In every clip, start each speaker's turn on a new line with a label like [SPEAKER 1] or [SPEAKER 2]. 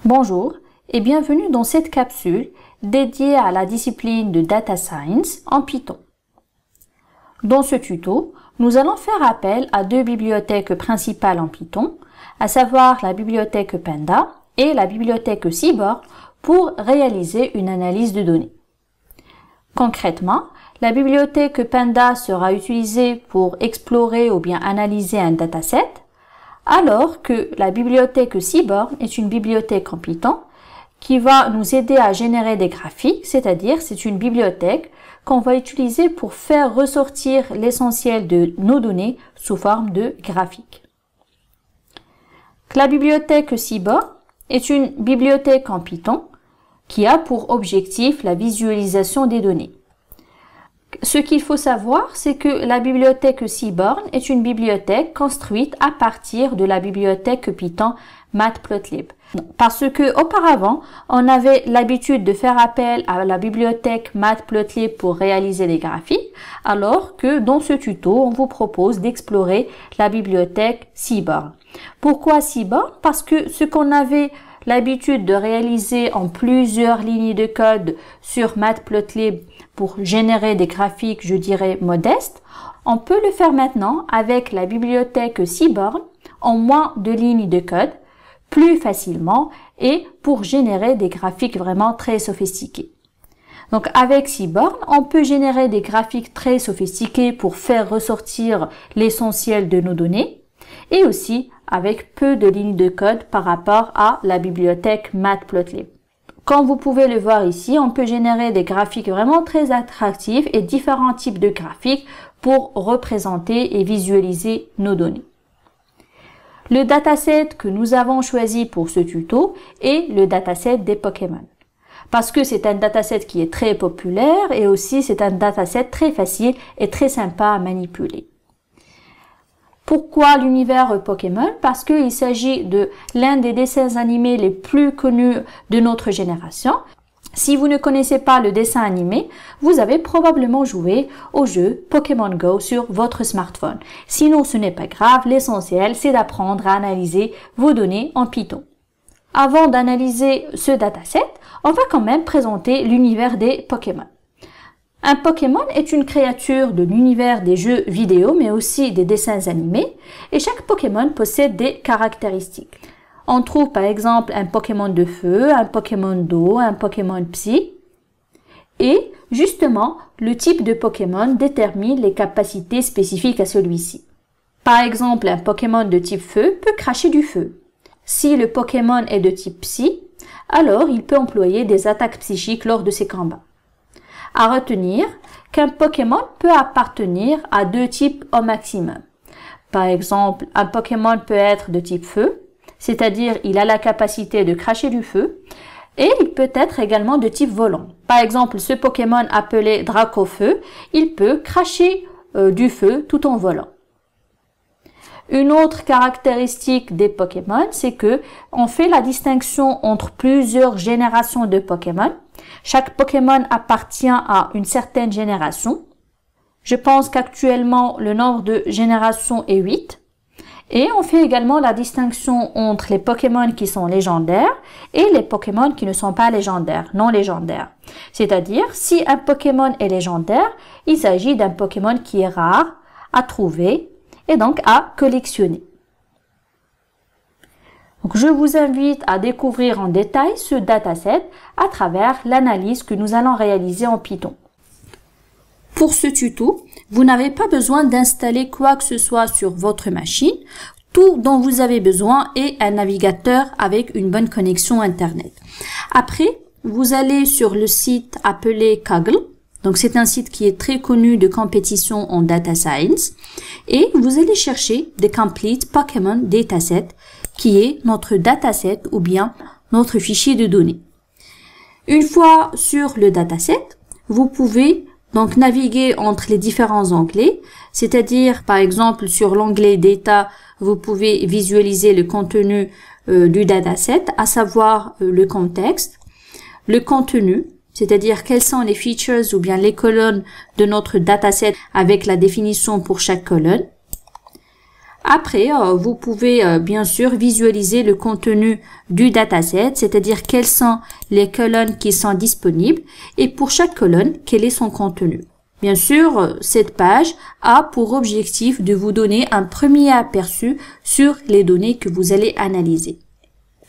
[SPEAKER 1] Bonjour et bienvenue dans cette capsule dédiée à la discipline de Data Science en Python. Dans ce tuto, nous allons faire appel à deux bibliothèques principales en Python, à savoir la bibliothèque Panda et la bibliothèque Seaborn pour réaliser une analyse de données. Concrètement, la bibliothèque Panda sera utilisée pour explorer ou bien analyser un dataset, alors que la bibliothèque Seaborn est une bibliothèque en Python qui va nous aider à générer des graphiques, c'est-à-dire c'est une bibliothèque qu'on va utiliser pour faire ressortir l'essentiel de nos données sous forme de graphiques. La bibliothèque Seaborn est une bibliothèque en Python qui a pour objectif la visualisation des données. Ce qu'il faut savoir, c'est que la bibliothèque Seaborn est une bibliothèque construite à partir de la bibliothèque Python Matplotlib. Parce que auparavant, on avait l'habitude de faire appel à la bibliothèque Matplotlib pour réaliser les graphiques, alors que dans ce tuto, on vous propose d'explorer la bibliothèque Seaborn. Pourquoi Seaborn? Parce que ce qu'on avait l'habitude de réaliser en plusieurs lignes de code sur Matplotlib pour générer des graphiques, je dirais, modestes, on peut le faire maintenant avec la bibliothèque Seaborn en moins de lignes de code, plus facilement et pour générer des graphiques vraiment très sophistiqués. Donc avec Seaborn, on peut générer des graphiques très sophistiqués pour faire ressortir l'essentiel de nos données et aussi avec peu de lignes de code par rapport à la bibliothèque Matplotlib. Comme vous pouvez le voir ici, on peut générer des graphiques vraiment très attractifs et différents types de graphiques pour représenter et visualiser nos données. Le dataset que nous avons choisi pour ce tuto est le dataset des Pokémon. Parce que c'est un dataset qui est très populaire et aussi c'est un dataset très facile et très sympa à manipuler. Pourquoi l'univers Pokémon? Parce qu'il s'agit de l'un des dessins animés les plus connus de notre génération. Si vous ne connaissez pas le dessin animé, vous avez probablement joué au jeu Pokémon Go sur votre smartphone. Sinon, ce n'est pas grave, l'essentiel c'est d'apprendre à analyser vos données en Python. Avant d'analyser ce dataset, on va quand même présenter l'univers des Pokémon. Un Pokémon est une créature de l'univers des jeux vidéo, mais aussi des dessins animés, et chaque Pokémon possède des caractéristiques. On trouve par exemple un Pokémon de feu, un Pokémon d'eau, un Pokémon psy, et justement, le type de Pokémon détermine les capacités spécifiques à celui-ci. Par exemple, un Pokémon de type feu peut cracher du feu. Si le Pokémon est de type psy, alors il peut employer des attaques psychiques lors de ses combats. À retenir qu'un Pokémon peut appartenir à deux types au maximum. Par exemple, un Pokémon peut être de type feu, c'est-à-dire il a la capacité de cracher du feu, et il peut être également de type volant. Par exemple, ce Pokémon appelé Dracofeu, il peut cracher du feu tout en volant. Une autre caractéristique des Pokémon, c'est que on fait la distinction entre plusieurs générations de Pokémon. Chaque Pokémon appartient à une certaine génération. Je pense qu'actuellement, le nombre de générations est 8. Et on fait également la distinction entre les Pokémon qui sont légendaires et les Pokémon qui ne sont pas légendaires, non légendaires. C'est-à-dire, si un Pokémon est légendaire, il s'agit d'un Pokémon qui est rare à trouver et donc à collectionner. Donc, je vous invite à découvrir en détail ce dataset à travers l'analyse que nous allons réaliser en Python. Pour ce tuto, vous n'avez pas besoin d'installer quoi que ce soit sur votre machine. Tout dont vous avez besoin est un navigateur avec une bonne connexion Internet. Après, vous allez sur le site appelé Kaggle. Donc, c'est un site qui est très connu de compétition en data science. Et vous allez chercher The Complete Pokémon Dataset, qui est notre dataset ou bien notre fichier de données. Une fois sur le dataset, vous pouvez donc naviguer entre les différents onglets, c'est-à-dire par exemple sur l'onglet Data, vous pouvez visualiser le contenu du dataset, à savoir le contexte, le contenu, c'est-à-dire quelles sont les features ou bien les colonnes de notre dataset avec la définition pour chaque colonne. Après, vous pouvez bien sûr visualiser le contenu du dataset, c'est-à-dire quelles sont les colonnes qui sont disponibles et pour chaque colonne, quel est son contenu. Bien sûr, cette page a pour objectif de vous donner un premier aperçu sur les données que vous allez analyser.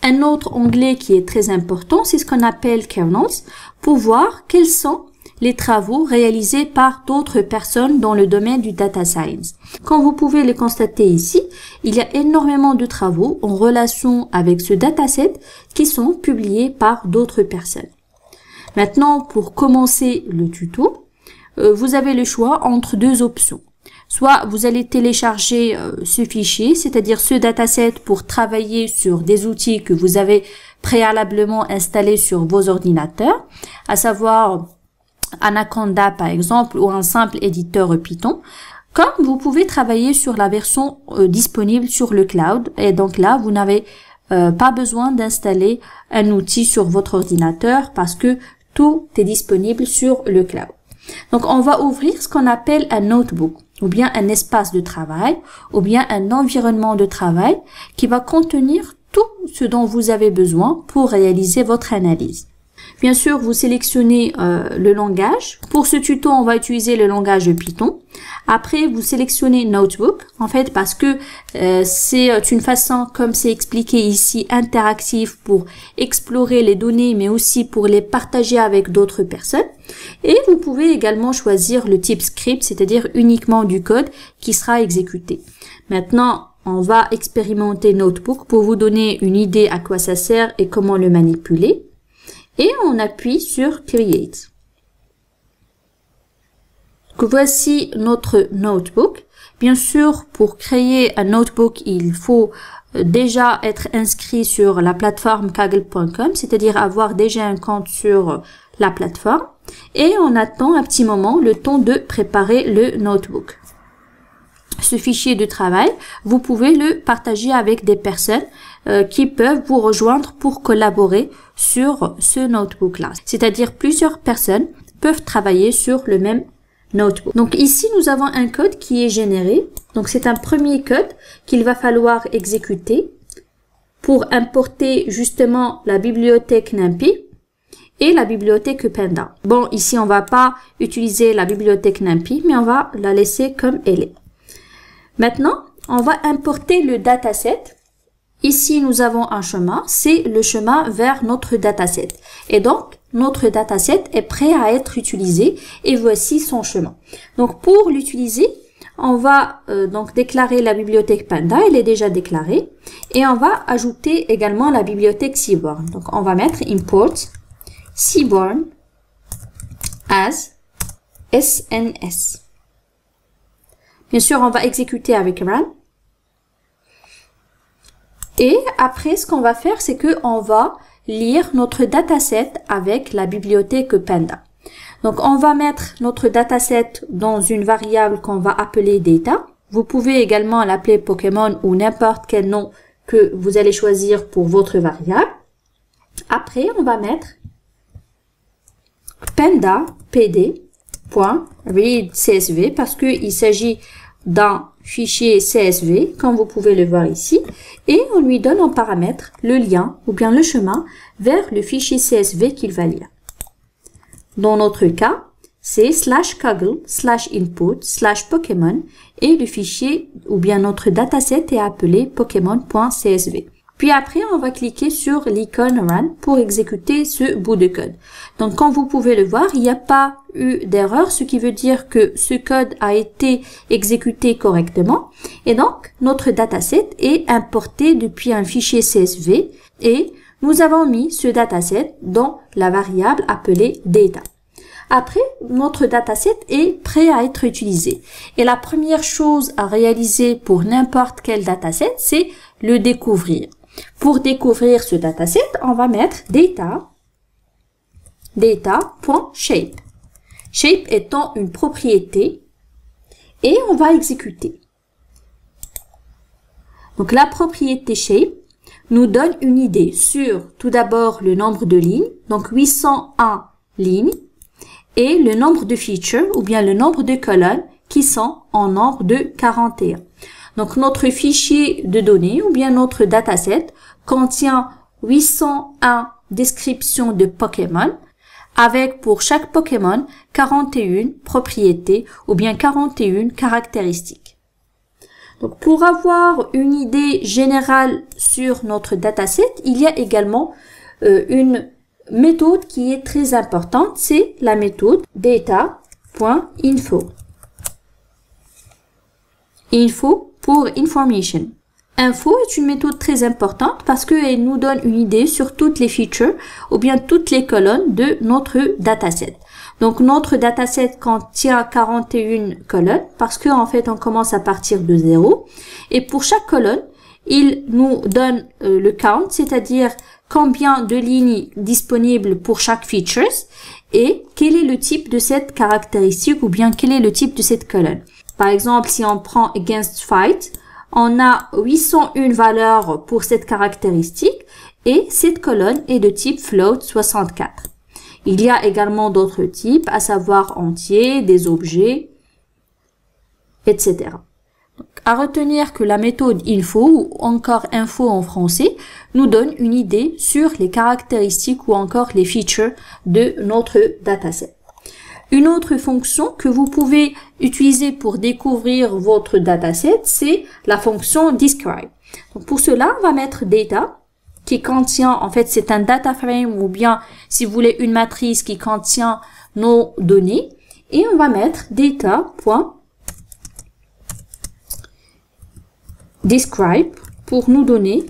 [SPEAKER 1] Un autre onglet qui est très important, c'est ce qu'on appelle Kernels, pour voir quels sont les travaux réalisés par d'autres personnes dans le domaine du data science. Comme vous pouvez le constater ici, il y a énormément de travaux en relation avec ce dataset qui sont publiés par d'autres personnes. Maintenant, pour commencer le tuto, vous avez le choix entre deux options. Soit vous allez télécharger ce fichier, c'est-à-dire ce dataset pour travailler sur des outils que vous avez préalablement installés sur vos ordinateurs, à savoir Anaconda par exemple ou un simple éditeur Python, comme vous pouvez travailler sur la version disponible sur le cloud et donc là vous n'avez pas besoin d'installer un outil sur votre ordinateur parce que tout est disponible sur le cloud. Donc on va ouvrir ce qu'on appelle un notebook ou bien un espace de travail ou bien un environnement de travail qui va contenir tout ce dont vous avez besoin pour réaliser votre analyse. Bien sûr, vous sélectionnez le langage. Pour ce tuto, on va utiliser le langage Python. Après, vous sélectionnez Notebook, en fait, parce que c'est une façon, comme c'est expliqué ici, interactive pour explorer les données, mais aussi pour les partager avec d'autres personnes. Et vous pouvez également choisir le type script, c'est-à-dire uniquement du code qui sera exécuté. Maintenant, on va expérimenter Notebook pour vous donner une idée à quoi ça sert et comment le manipuler. Et on appuie sur Create. Donc voici notre notebook. Bien sûr, pour créer un notebook, il faut déjà être inscrit sur la plateforme kaggle.com, c'est-à-dire avoir déjà un compte sur la plateforme. Et on attend un petit moment, le temps de préparer le notebook. Ce fichier de travail, vous pouvez le partager avec des personnes qui peuvent vous rejoindre pour collaborer sur ce notebook-là. C'est-à-dire plusieurs personnes peuvent travailler sur le même notebook. Donc ici, nous avons un code qui est généré. Donc c'est un premier code qu'il va falloir exécuter pour importer justement la bibliothèque NumPy et la bibliothèque Panda. Bon, ici, on va pas utiliser la bibliothèque NumPy, mais on va la laisser comme elle est. Maintenant, on va importer le dataset. Ici, nous avons un chemin, c'est le chemin vers notre dataset. Et donc, notre dataset est prêt à être utilisé et voici son chemin. Donc, pour l'utiliser, on va donc déclarer la bibliothèque Panda, elle est déjà déclarée. Et on va ajouter également la bibliothèque Seaborn. Donc, on va mettre import Seaborn as SNS. Bien sûr, on va exécuter avec run. Et après, ce qu'on va faire, c'est que on va lire notre dataset avec la bibliothèque Panda. Donc, on va mettre notre dataset dans une variable qu'on va appeler data. Vous pouvez également l'appeler Pokémon ou n'importe quel nom que vous allez choisir pour votre variable. Après, on va mettre panda pd.readCSV parce qu'il s'agit d'un fichier CSV, comme vous pouvez le voir ici, et on lui donne en paramètre le lien ou bien le chemin vers le fichier CSV qu'il va lire. Dans notre cas, c'est /kaggle/input/Pokémon et le fichier ou bien notre dataset est appelé Pokémon.csv. Puis après, on va cliquer sur l'icône Run pour exécuter ce bout de code. Donc, comme vous pouvez le voir, il n'y a pas eu d'erreur, ce qui veut dire que ce code a été exécuté correctement. Et donc, notre dataset est importé depuis un fichier CSV et nous avons mis ce dataset dans la variable appelée data. Après, notre dataset est prêt à être utilisé. Et la première chose à réaliser pour n'importe quel dataset, c'est le découvrir. Pour découvrir ce dataset, on va mettre data.shape. Shape étant une propriété et on va exécuter. Donc la propriété shape nous donne une idée sur tout d'abord le nombre de lignes, donc 801 lignes, et le nombre de features ou bien le nombre de colonnes qui sont en nombre de 41. Donc, notre fichier de données ou bien notre dataset contient 801 descriptions de Pokémon avec pour chaque Pokémon 41 propriétés ou bien 41 caractéristiques. Donc, pour avoir une idée générale sur notre dataset, il y a également une méthode qui est très importante, c'est la méthode data.info. Info pour information. Info est une méthode très importante parce qu'elle nous donne une idée sur toutes les features ou bien toutes les colonnes de notre dataset. Donc, notre dataset contient 41 colonnes parce qu'en fait, on commence à partir de 0. Et pour chaque colonne, il nous donne le count, c'est-à-dire combien de lignes disponibles pour chaque feature et quel est le type de cette caractéristique ou bien quel est le type de cette colonne. Par exemple, si on prend against fight, on a 801 valeurs pour cette caractéristique et cette colonne est de type float 64. Il y a également d'autres types, à savoir entiers, des objets, etc. Donc, à retenir que la méthode info ou encore info en français nous donne une idée sur les caractéristiques ou encore les features de notre dataset. Une autre fonction que vous pouvez utiliser pour découvrir votre dataset, c'est la fonction describe. Donc pour cela, on va mettre data qui contient, en fait, c'est un data frame ou bien, si vous voulez, une matrice qui contient nos données. Et on va mettre data.describe pour nous donner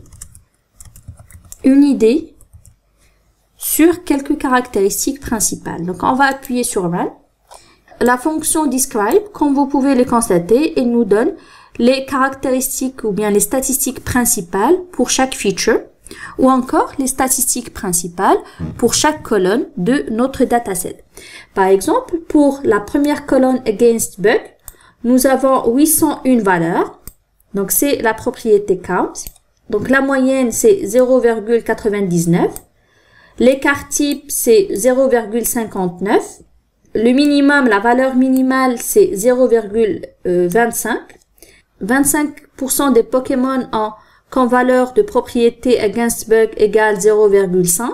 [SPEAKER 1] une idée sur quelques caractéristiques principales. Donc, on va appuyer sur Run. La fonction describe, comme vous pouvez le constater, elle nous donne les caractéristiques ou bien les statistiques principales pour chaque feature ou encore les statistiques principales pour chaque colonne de notre dataset. Par exemple, pour la première colonne against bug, nous avons 801 valeurs. Donc, c'est la propriété count. Donc, la moyenne, c'est 0,99. L'écart type, c'est 0,59. Le minimum, la valeur minimale, c'est 0,25. 25% des Pokémon ont comme valeur de propriété against bug égale 0,5.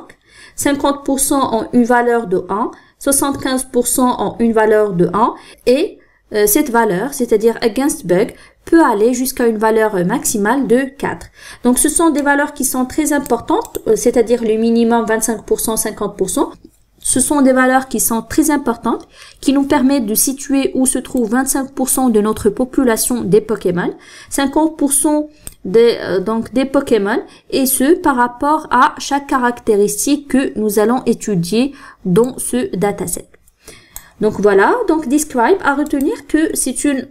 [SPEAKER 1] 50% ont une valeur de 1. 75% ont une valeur de 1. Et cette valeur, c'est-à-dire against bug, peut aller jusqu'à une valeur maximale de 4. Donc, ce sont des valeurs qui sont très importantes, c'est-à-dire le minimum 25%, 50%. Ce sont des valeurs qui sont très importantes, qui nous permettent de situer où se trouve 25% de notre population des Pokémon, 50% des Pokémon, et ce, par rapport à chaque caractéristique que nous allons étudier dans ce dataset. Donc, voilà. Donc, describe, à retenir que c'est une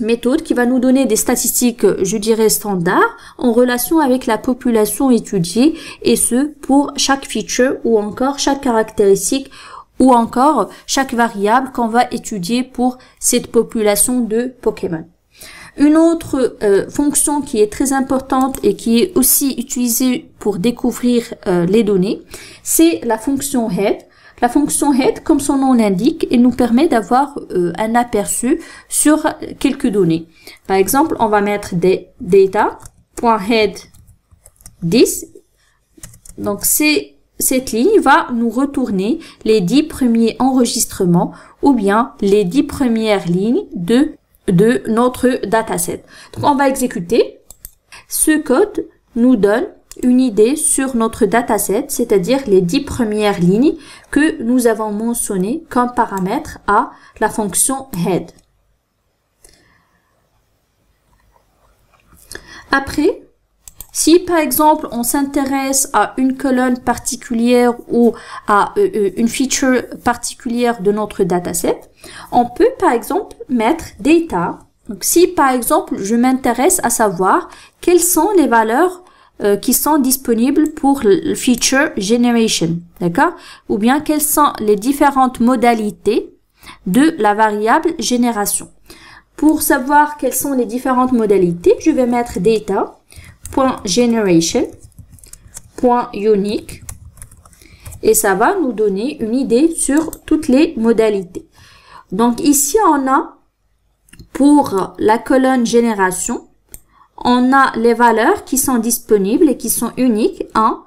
[SPEAKER 1] méthode qui va nous donner des statistiques, je dirais, standards en relation avec la population étudiée et ce, pour chaque feature ou encore chaque caractéristique ou encore chaque variable qu'on va étudier pour cette population de Pokémon. Une autre fonction qui est très importante et qui est aussi utilisée pour découvrir les données, c'est la fonction head. La fonction head, comme son nom l'indique, elle nous permet d'avoir un aperçu sur quelques données. Par exemple, on va mettre des data.head10. Donc, cette ligne va nous retourner les 10 premiers enregistrements ou bien les 10 premières lignes de notre dataset. Donc, on va exécuter. Ce code nous donne une idée sur notre dataset, c'est-à-dire les 10 premières lignes que nous avons mentionnées comme paramètre à la fonction head. Après, si par exemple on s'intéresse à une colonne particulière ou à une feature particulière de notre dataset, on peut par exemple mettre data. Donc si par exemple je m'intéresse à savoir quelles sont les valeurs qui sont disponibles pour le feature generation, d'accord? Ou bien quelles sont les différentes modalités de la variable génération. Pour savoir quelles sont les différentes modalités, je vais mettre data.generation.unique et ça va nous donner une idée sur toutes les modalités. Donc ici, on a pour la colonne génération, on a les valeurs qui sont disponibles et qui sont uniques. 1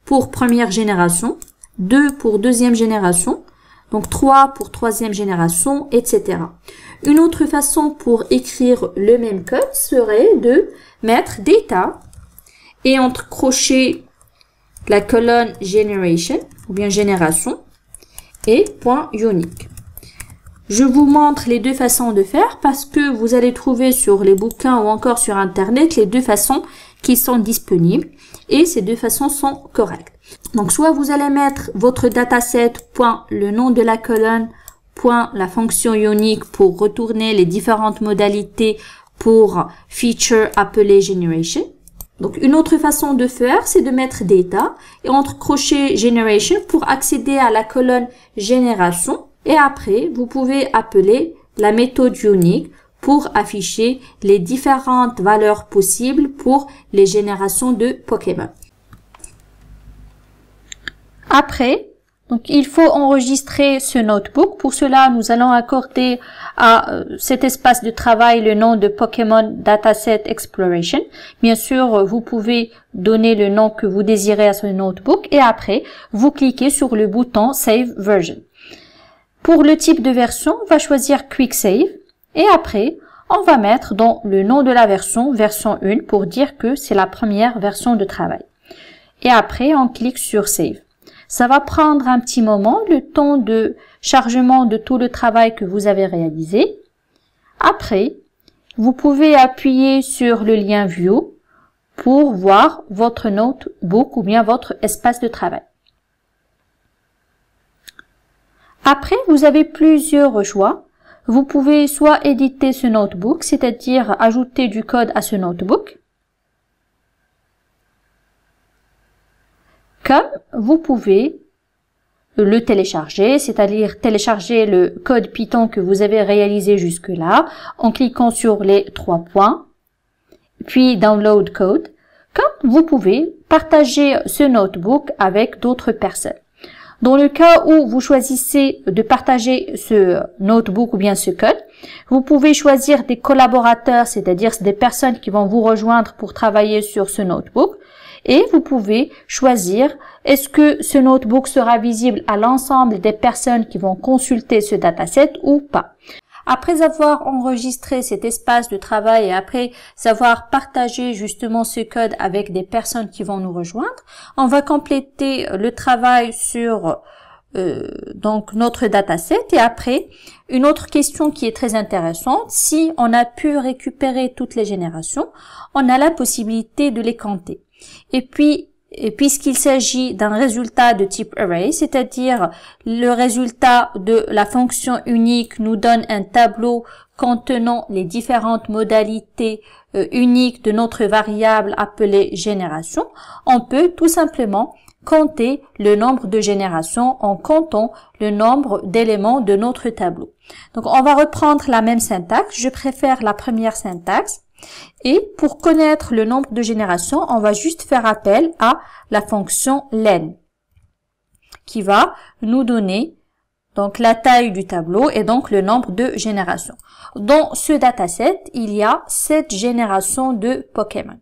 [SPEAKER 1] pour première génération, 2 pour deuxième génération, donc 3 pour troisième génération, etc. Une autre façon pour écrire le même code serait de mettre data et entre crochets la colonne generation ou bien génération et point unique. Je vous montre les deux façons de faire parce que vous allez trouver sur les bouquins ou encore sur internet les deux façons qui sont disponibles et ces deux façons sont correctes. Donc soit vous allez mettre votre dataset point le nom de la colonne point la fonction unique pour retourner les différentes modalités pour feature appelée generation. Donc une autre façon de faire c'est de mettre data et entre crochets generation pour accéder à la colonne génération. Et après, vous pouvez appeler la méthode unique pour afficher les différentes valeurs possibles pour les générations de Pokémon. Après, donc il faut enregistrer ce notebook. Pour cela, nous allons accorder à cet espace de travail le nom de Pokémon Dataset Exploration. Bien sûr, vous pouvez donner le nom que vous désirez à ce notebook et après, vous cliquez sur le bouton Save Version. Pour le type de version, on va choisir Quick Save et après, on va mettre dans le nom de la version 1 pour dire que c'est la première version de travail. Et après, on clique sur Save. Ça va prendre un petit moment, le temps de chargement de tout le travail que vous avez réalisé. Après, vous pouvez appuyer sur le lien View pour voir votre notebook ou bien votre espace de travail. Après, vous avez plusieurs choix. Vous pouvez soit éditer ce notebook, c'est-à-dire ajouter du code à ce notebook, comme vous pouvez le télécharger, c'est-à-dire télécharger le code Python que vous avez réalisé jusque-là en cliquant sur les 3 points, puis Download Code, comme vous pouvez partager ce notebook avec d'autres personnes. Dans le cas où vous choisissez de partager ce notebook ou bien ce code, vous pouvez choisir des collaborateurs, c'est-à-dire des personnes qui vont vous rejoindre pour travailler sur ce notebook. Et vous pouvez choisir est-ce que ce notebook sera visible à l'ensemble des personnes qui vont consulter ce dataset ou pas. Après avoir enregistré cet espace de travail et après avoir partagé justement ce code avec des personnes qui vont nous rejoindre, on va compléter le travail sur donc notre dataset. Et après, une autre question qui est très intéressante, si on a pu récupérer toutes les générations, on a la possibilité de les compter. Et puis, puisqu'il s'agit d'un résultat de type array, c'est-à-dire le résultat de la fonction unique nous donne un tableau contenant les différentes modalités uniques de notre variable appelée génération, on peut tout simplement compter le nombre de générations en comptant le nombre d'éléments de notre tableau. Donc on va reprendre la même syntaxe, je préfère la première syntaxe. Et pour connaître le nombre de générations, on va juste faire appel à la fonction len qui va nous donner donc la taille du tableau et donc le nombre de générations. Dans ce dataset, il y a 7 générations de Pokémon.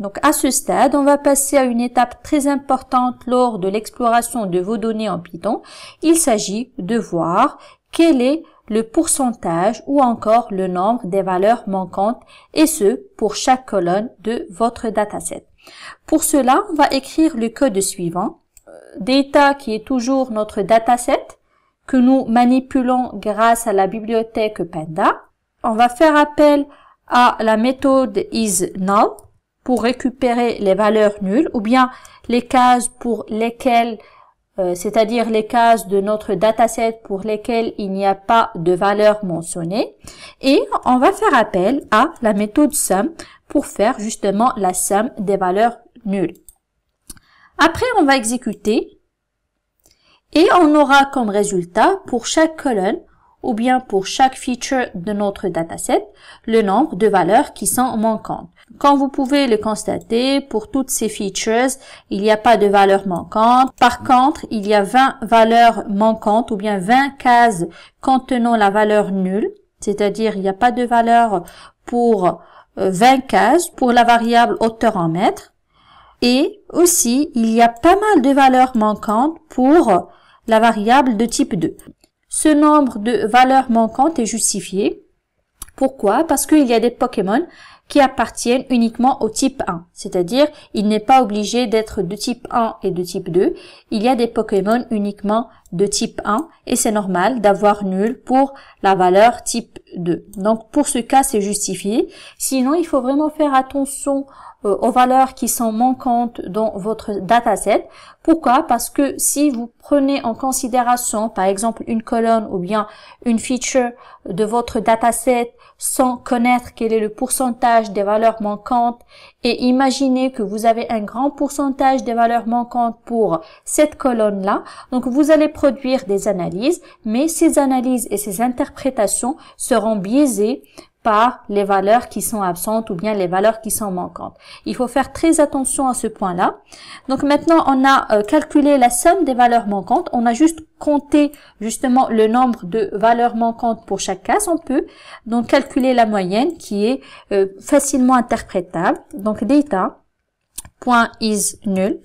[SPEAKER 1] Donc à ce stade, on va passer à une étape très importante lors de l'exploration de vos données en Python. Il s'agit de voir quel est le pourcentage ou encore le nombre des valeurs manquantes et ce pour chaque colonne de votre dataset. Pour cela, on va écrire le code suivant. Data qui est toujours notre dataset que nous manipulons grâce à la bibliothèque Panda. On va faire appel à la méthode isNull pour récupérer les valeurs nulles ou bien les cases pour lesquelles c'est-à-dire les cases de notre dataset pour lesquelles il n'y a pas de valeur mentionnée. Et on va faire appel à la méthode sum pour faire justement la somme des valeurs nulles. Après, on va exécuter et on aura comme résultat pour chaque colonne ou bien pour chaque feature de notre dataset le nombre de valeurs qui sont manquantes. Comme vous pouvez le constater, pour toutes ces features, il n'y a pas de valeur manquante. Par contre, il y a 20 valeurs manquantes ou bien 20 cases contenant la valeur nulle. c'est-à-dire il n'y a pas de valeur pour 20 cases pour la variable hauteur en mètres. Et aussi, il y a pas mal de valeurs manquantes pour la variable de type 2. Ce nombre de valeurs manquantes est justifié. Pourquoi? Parce qu'il y a des Pokémon qui appartiennent uniquement au type 1. C'est-à-dire, il n'est pas obligé d'être de type 1 et de type 2. Il y a des Pokémon uniquement de type 1 et c'est normal d'avoir nul pour la valeur type 2. Donc, pour ce cas, c'est justifié. Sinon, il faut vraiment faire attention aux valeurs qui sont manquantes dans votre dataset. Pourquoi? Parce que si vous prenez en considération, par exemple, une colonne ou bien une feature de votre dataset sans connaître quel est le pourcentage des valeurs manquantes et imaginez que vous avez un grand pourcentage des valeurs manquantes pour cette colonne-là, donc vous allez produire des analyses, mais ces analyses et ces interprétations seront biaisées par les valeurs qui sont absentes ou bien les valeurs qui sont manquantes. Il faut faire très attention à ce point-là. Donc maintenant, on a calculé la somme des valeurs manquantes. On a juste compté justement le nombre de valeurs manquantes pour chaque case. On peut donc calculer la moyenne qui est facilement interprétable. Donc data.isNull.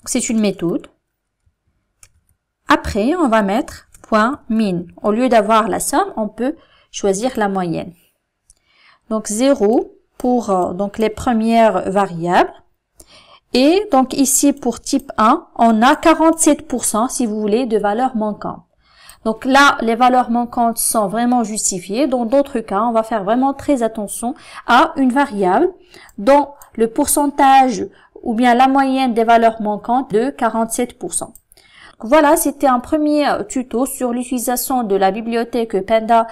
[SPEAKER 1] C'est une méthode. Après, on va mettre .min. Au lieu d'avoir la somme, on peut choisir la moyenne. Donc 0 pour donc les premières variables. Et donc ici pour type 1, on a 47% si vous voulez de valeurs manquantes. Donc là, les valeurs manquantes sont vraiment justifiées. Dans d'autres cas, on va faire vraiment très attention à une variable dont le pourcentage ou bien la moyenne des valeurs manquantes de 47%. Voilà, c'était un premier tuto sur l'utilisation de la bibliothèque Panda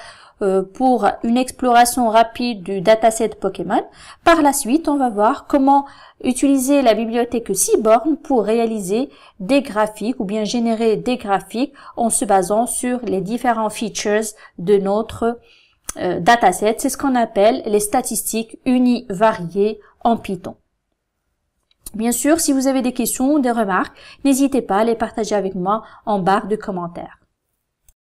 [SPEAKER 1] pour une exploration rapide du dataset Pokémon. Par la suite, on va voir comment utiliser la bibliothèque Seaborn pour réaliser des graphiques ou bien générer des graphiques en se basant sur les différents features de notre dataset. C'est ce qu'on appelle les statistiques univariées en Python. Bien sûr, si vous avez des questions ou des remarques, n'hésitez pas à les partager avec moi en barre de commentaires.